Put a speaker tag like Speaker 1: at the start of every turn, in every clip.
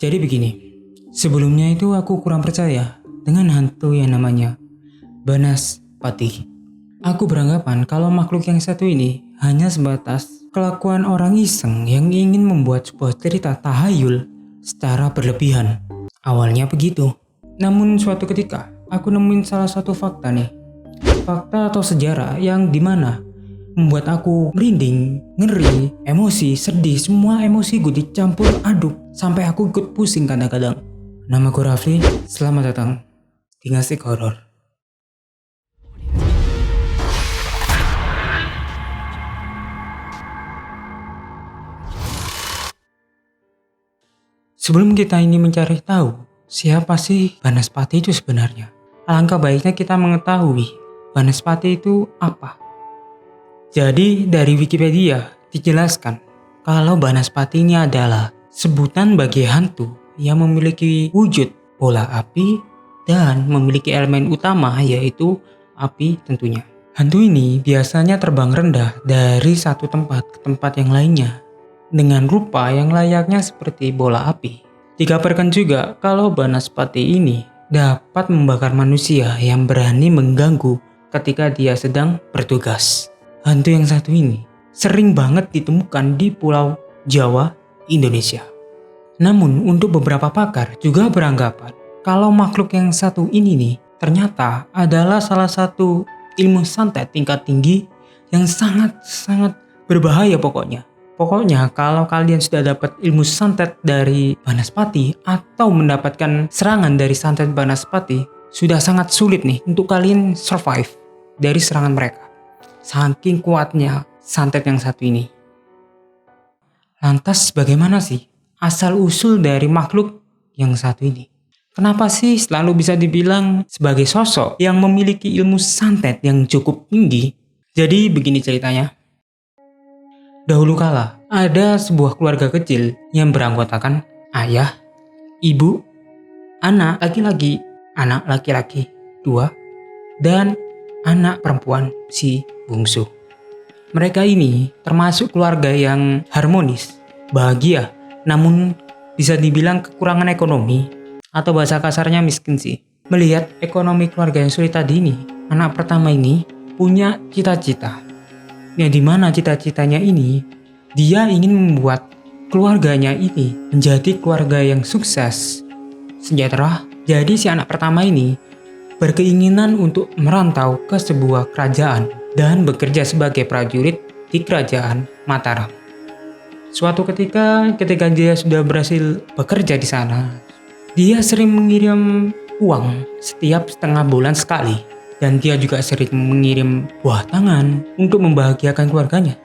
Speaker 1: Jadi begini, sebelumnya itu aku kurang percaya dengan hantu yang namanya Banaspati. Aku beranggapan kalau makhluk yang satu ini hanya sebatas kelakuan orang iseng yang ingin membuat sebuah cerita tahayul secara berlebihan. Awalnya begitu. Namun suatu ketika aku nemuin salah satu fakta nih. Fakta atau sejarah yang dimana membuat aku merinding, ngeri, emosi, sedih, semua emosi gue dicampur aduk sampai aku ikut pusing kadang-kadang. Nama gue Rafli, selamat datang di Ngasih Horor. Sebelum kita ini mencari tahu siapa sih Banaspati itu sebenarnya, alangkah baiknya kita mengetahui Banaspati itu apa. Jadi dari Wikipedia dijelaskan kalau Banaspati ini adalah sebutan bagi hantu yang memiliki wujud bola api dan memiliki elemen utama yaitu api tentunya. Hantu ini biasanya terbang rendah dari satu tempat ke tempat yang lainnya dengan rupa yang layaknya seperti bola api. Dikabarkan juga kalau Banaspati ini dapat membakar manusia yang berani mengganggu ketika dia sedang bertugas. Hantu yang satu ini sering banget ditemukan di Pulau Jawa, Indonesia. Namun untuk beberapa pakar juga beranggapan kalau makhluk yang satu ini nih ternyata adalah salah satu ilmu santet tingkat tinggi yang sangat berbahaya pokoknya. Pokoknya kalau kalian sudah dapat ilmu santet dari Banaspati atau mendapatkan serangan dari santet Banaspati, sudah sangat sulit nih untuk kalian survive dari serangan mereka. Saking kuatnya santet yang satu ini. Lantas bagaimana sih asal-usul dari makhluk yang satu ini? Kenapa sih selalu bisa dibilang sebagai sosok yang memiliki ilmu santet yang cukup tinggi? Jadi begini ceritanya. Dahulu kala ada sebuah keluarga kecil yang beranggotakan ayah, ibu, anak laki-laki 2, dan anak perempuan si bungsu. Mereka ini termasuk keluarga yang harmonis, bahagia, namun bisa dibilang kekurangan ekonomi atau bahasa kasarnya miskin sih. Melihat ekonomi keluarga yang sulit tadi ini, anak pertama ini punya cita-cita. Yang dimana cita-citanya ini, dia ingin membuat keluarganya ini menjadi keluarga yang sukses, sejahtera. Jadi si anak pertama ini berkeinginan untuk merantau ke sebuah kerajaan dan bekerja sebagai prajurit di kerajaan Mataram. Suatu ketika dia sudah berhasil bekerja di sana, dia sering mengirim uang setiap setengah bulan sekali. Dan dia juga sering mengirim buah tangan untuk membahagiakan keluarganya.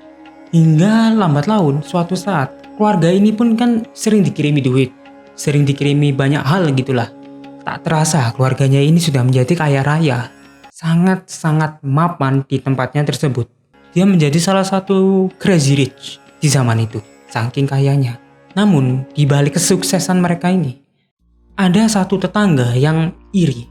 Speaker 1: Hingga lambat laun suatu saat keluarga ini pun kan sering dikirimi duit, sering dikirimi banyak hal gitulah. Tak terasa keluarganya ini sudah menjadi kaya raya, sangat mapan di tempatnya tersebut. Dia menjadi salah satu crazy rich di zaman itu, saking kayanya. Namun di balik kesuksesan mereka ini, ada satu tetangga yang iri,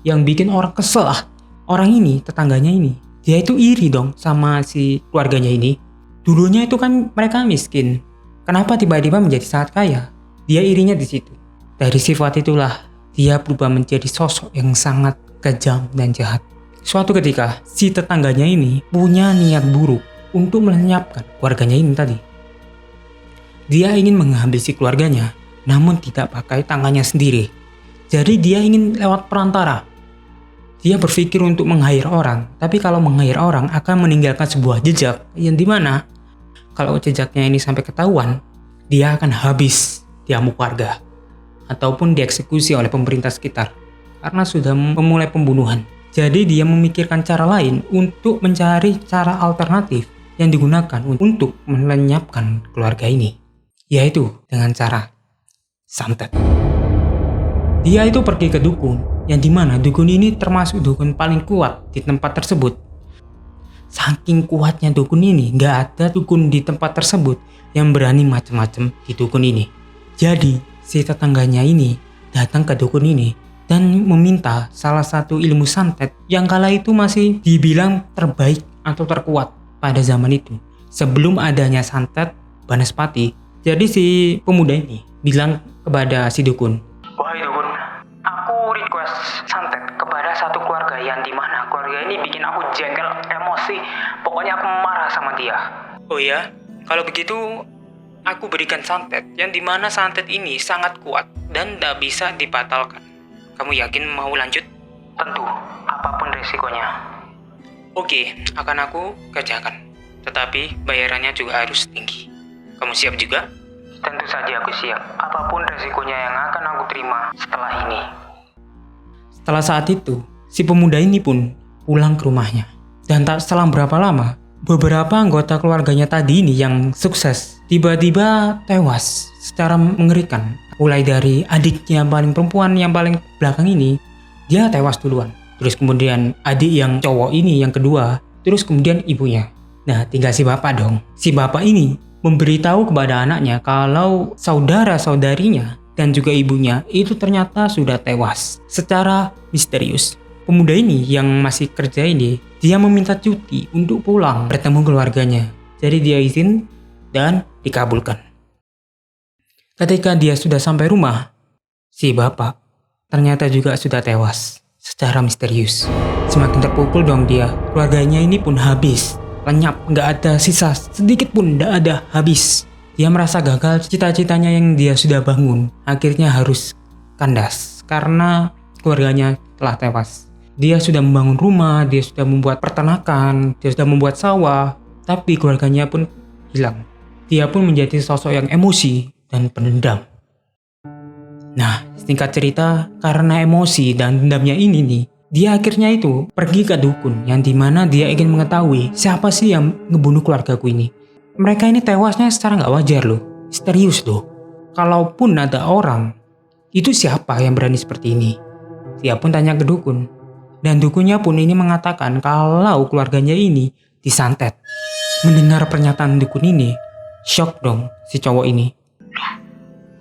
Speaker 1: yang bikin orang kesel lah. Orang ini, tetangganya ini, dia itu iri dong sama si keluarganya ini. Dulunya itu kan mereka miskin. Kenapa tiba-tiba menjadi sangat kaya? Dia irinya di situ. Dari sifat itulah dia berubah menjadi sosok yang sangat kejam dan jahat. Suatu ketika, si tetangganya ini punya niat buruk untuk melenyapkan keluarganya ini tadi. Dia ingin mengambil si keluarganya, namun tidak pakai tangannya sendiri. Jadi dia ingin lewat perantara. Dia berpikir untuk meng-hire orang, tapi kalau meng-hire orang akan meninggalkan sebuah jejak yang dimana kalau jejaknya ini sampai ketahuan, dia akan habis diamuk warga ataupun dieksekusi oleh pemerintah sekitar karena sudah memulai pembunuhan. Jadi dia memikirkan cara lain untuk mencari cara alternatif yang digunakan untuk melenyapkan keluarga ini, yaitu dengan cara santet. Dia itu pergi ke dukun, yang dimana dukun ini termasuk dukun paling kuat di tempat tersebut. Saking kuatnya dukun ini, gak ada dukun di tempat tersebut yang berani macam-macam di dukun ini. Jadi si tetangganya ini datang ke dukun ini dan meminta salah satu ilmu santet yang kala itu masih dibilang terbaik atau terkuat pada zaman itu sebelum adanya santet Banaspati. Jadi si pemuda ini bilang kepada si dukun. Wahai dukun, aku request santet kepada satu keluarga yang dimana keluarga ini bikin aku jengkel, emosi. Pokoknya aku marah sama dia. Oh ya, kalau begitu aku berikan santet yang dimana santet ini sangat kuat dan tak bisa dibatalkan. Kamu yakin mau lanjut? Tentu, apapun resikonya. Oke, akan aku kerjakan. Tetapi bayarannya juga harus tinggi. Kamu siap juga? Tentu saja aku siap. Apapun resikonya yang akan aku terima setelah ini. Setelah saat itu, si pemuda ini pun pulang ke rumahnya. Dan tak selang berapa lama, beberapa anggota keluarganya tadi ini yang sukses tiba-tiba tewas secara mengerikan. Mulai dari adiknya yang paling perempuan yang paling belakang ini, dia tewas duluan. Terus kemudian adik yang cowok ini yang kedua, terus kemudian ibunya. Nah, tinggal si bapak dong. Si bapak ini memberitahu kepada anaknya kalau saudara-saudarinya dan juga ibunya itu ternyata sudah tewas secara misterius. Pemuda ini yang masih kerja ini, dia meminta cuti untuk pulang bertemu keluarganya. Jadi dia izin dan dikabulkan. Ketika dia sudah sampai rumah, si bapak ternyata juga sudah tewas secara misterius. Semakin terpukul dong dia. Keluarganya ini pun habis, lenyap, nggak ada sisa sedikit pun, nggak ada, habis. Dia merasa gagal, cita-citanya yang dia sudah bangun akhirnya harus kandas karena keluarganya telah tewas. Dia sudah membangun rumah, dia sudah membuat peternakan, dia sudah membuat sawah, tapi keluarganya pun hilang. Dia pun menjadi sosok yang emosi dan pendendam. Nah, singkat cerita, karena emosi dan dendamnya ini nih, dia akhirnya itu pergi ke dukun yang dimana dia ingin mengetahui siapa sih yang ngebunuh keluargaku ini. Mereka ini tewasnya secara nggak wajar loh, misterius loh. Kalaupun ada orang, itu siapa yang berani seperti ini? Dia pun tanya ke dukun, dan dukunnya pun ini mengatakan kalau keluarganya ini disantet. Mendengar pernyataan dukun ini, shock dong si cowok ini. Loh,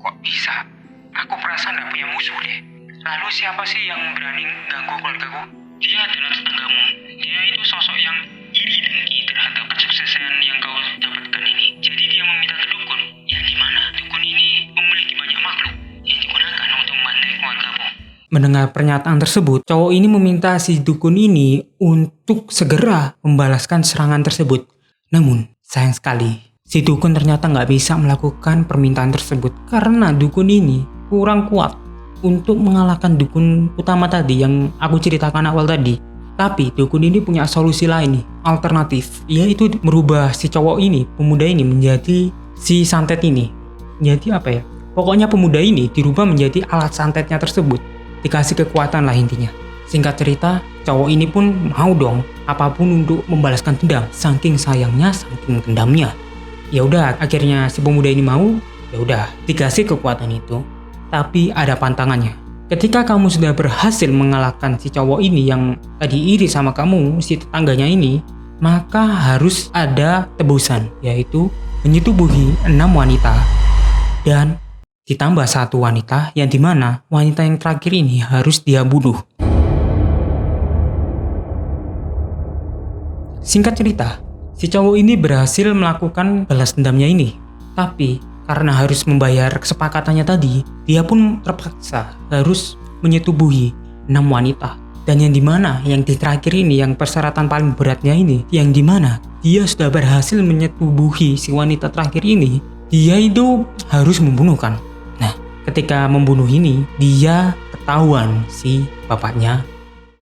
Speaker 1: kok bisa? Aku perasaan gak punya musuh deh. Lalu siapa sih yang berani ganggu keluargaku? Dia adalah tetanggamu. Dia itu sosok yang iri dengki terhadap kesuksesan yang kau dapatkan ini. Jadi dia meminta ke dukun, yang dimana dukun ini memiliki banyak makhluk yang digunakan untuk membantai keluargamu. Mendengar pernyataan tersebut, cowok ini meminta si dukun ini untuk segera membalaskan serangan tersebut. Namun, sayang sekali, si dukun ternyata nggak bisa melakukan permintaan tersebut karena dukun ini kurang kuat untuk mengalahkan dukun utama tadi yang aku ceritakan awal tadi. Tapi dukun ini punya solusi lain nih, alternatif, yaitu merubah si cowok ini, pemuda ini menjadi si santet ini. Jadi apa ya? Pokoknya pemuda ini dirubah menjadi alat santetnya tersebut. Dikasih kekuatan lah intinya. Singkat cerita, cowok ini pun mau dong apapun untuk membalaskan dendam, saking sayangnya, saking dendamnya. Ya udah, akhirnya si pemuda ini mau, ya udah dikasih kekuatan itu. Tapi ada pantangannya. Ketika kamu sudah berhasil mengalahkan si cowok ini yang tadi iri sama kamu, si tetangganya ini, maka harus ada tebusan, yaitu menyetubuhi 6 wanita dan ditambah 1 wanita yang dimana wanita yang terakhir ini harus dia bunuh. Singkat cerita, si cowok ini berhasil melakukan balas dendamnya ini. Tapi karena harus membayar kesepakatannya tadi, dia pun terpaksa harus menyetubuhi 6 wanita. Dan yang dimana yang di terakhir ini, yang persyaratan paling beratnya ini, yang dimana dia sudah berhasil menyetubuhi si wanita terakhir ini, dia itu harus membunuhkan. Nah, ketika membunuh ini, dia ketahuan si bapaknya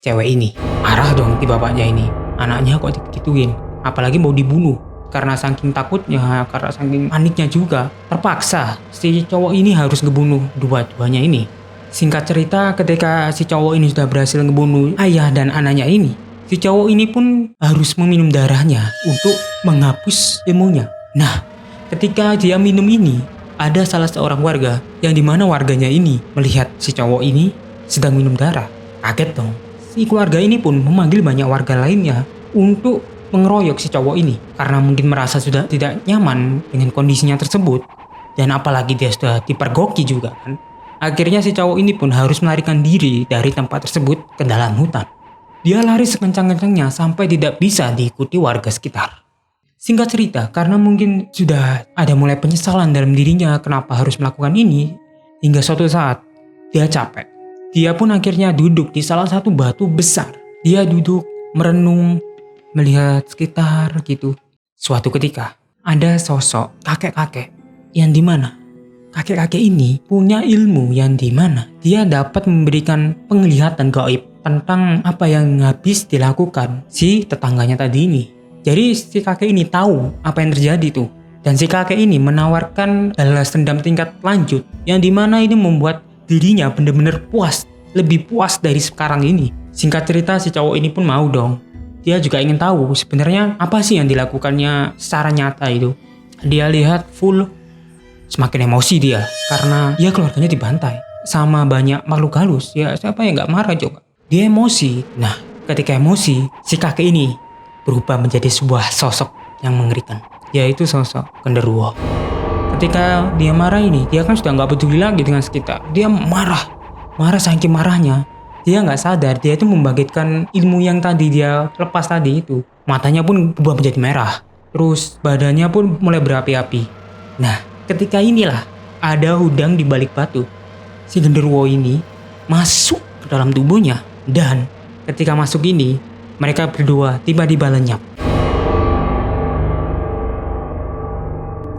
Speaker 1: cewek ini. Marah dong si bapaknya ini. Anaknya kok digituin, apalagi mau dibunuh. Karena saking takutnya, karena saking paniknya juga, terpaksa si cowok ini harus ngebunuh dua-duanya ini. Singkat cerita, ketika si cowok ini sudah berhasil ngebunuh ayah dan anaknya ini, si cowok ini pun harus meminum darahnya untuk menghapus ilmunya. Nah, ketika dia minum ini, ada salah seorang warga yang dimana warganya ini melihat si cowok ini sedang minum darah. Kaget dong. Si keluarga ini pun memanggil banyak warga lainnya untuk mengeroyok si cowok ini karena mungkin merasa sudah tidak nyaman dengan kondisinya tersebut, dan apalagi dia sudah dipergoki juga kan. Akhirnya si cowok ini pun harus melarikan diri dari tempat tersebut ke dalam hutan. Dia lari sekencang-kencangnya sampai tidak bisa diikuti warga sekitar. Singkat cerita, karena mungkin sudah ada mulai penyesalan dalam dirinya kenapa harus melakukan ini, hingga suatu saat dia capek. Dia pun akhirnya duduk di salah satu batu besar. Dia duduk, merenung, melihat sekitar gitu. Suatu ketika, ada sosok kakek-kakek yang dimana kakek-kakek ini punya ilmu yang dimana dia dapat memberikan penglihatan gaib tentang apa yang habis dilakukan si tetangganya tadi ini. Jadi si kakek ini tahu apa yang terjadi tuh. Dan si kakek ini menawarkan balas dendam tingkat lanjut yang dimana ini membuat dirinya benar-benar puas, lebih puas dari sekarang ini. Singkat cerita si cowok ini pun mau dong. Dia juga ingin tahu sebenarnya apa sih yang dilakukannya secara nyata itu. Dia lihat full semakin emosi dia karena ya keluarganya dibantai sama banyak makhluk halus. Ya siapa yang gak marah coba. Dia emosi. Nah ketika emosi si kakek ini berubah menjadi sebuah sosok yang mengerikan, yaitu sosok genderuwo. Ketika dia marah ini, dia kan sudah gak peduli lagi dengan sekitar. Dia marah saking marahnya. Dia gak sadar dia itu membangkitkan ilmu yang tadi dia lepas tadi itu. Matanya pun berubah menjadi merah. Terus badannya pun mulai berapi-api. Nah ketika inilah ada udang di balik batu. Si genderuwo ini masuk ke dalam tubuhnya. Dan ketika masuk ini, mereka berdua tiba-tiba lenyap.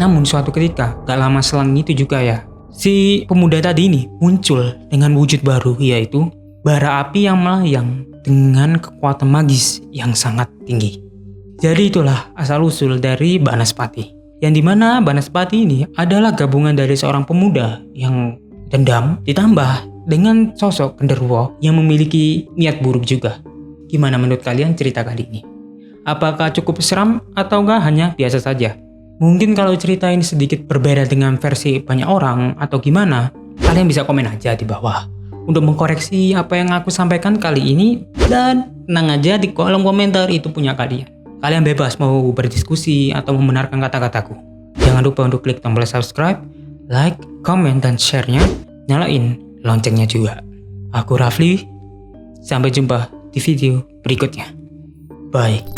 Speaker 1: Namun suatu ketika, gak lama selang itu juga ya, si pemuda tadi ini muncul dengan wujud baru, yaitu bara api yang melayang dengan kekuatan magis yang sangat tinggi. Jadi itulah asal-usul dari Banaspati. Yang dimana Banaspati ini adalah gabungan dari seorang pemuda yang dendam ditambah dengan sosok genderuwo yang memiliki niat buruk juga. Gimana menurut kalian cerita kali ini? Apakah cukup seram ataukah hanya biasa saja? Mungkin kalau cerita ini sedikit berbeda dengan versi banyak orang atau gimana, kalian bisa komen aja di bawah untuk mengkoreksi apa yang aku sampaikan kali ini, dan tenang aja di kolom komentar itu punya kalian. Kalian bebas mau berdiskusi atau membenarkan kata-kataku. Jangan lupa untuk klik tombol subscribe, like, komen, dan share-nya. Nyalain loncengnya juga. Aku Rafli, sampai jumpa di video berikutnya. Bye.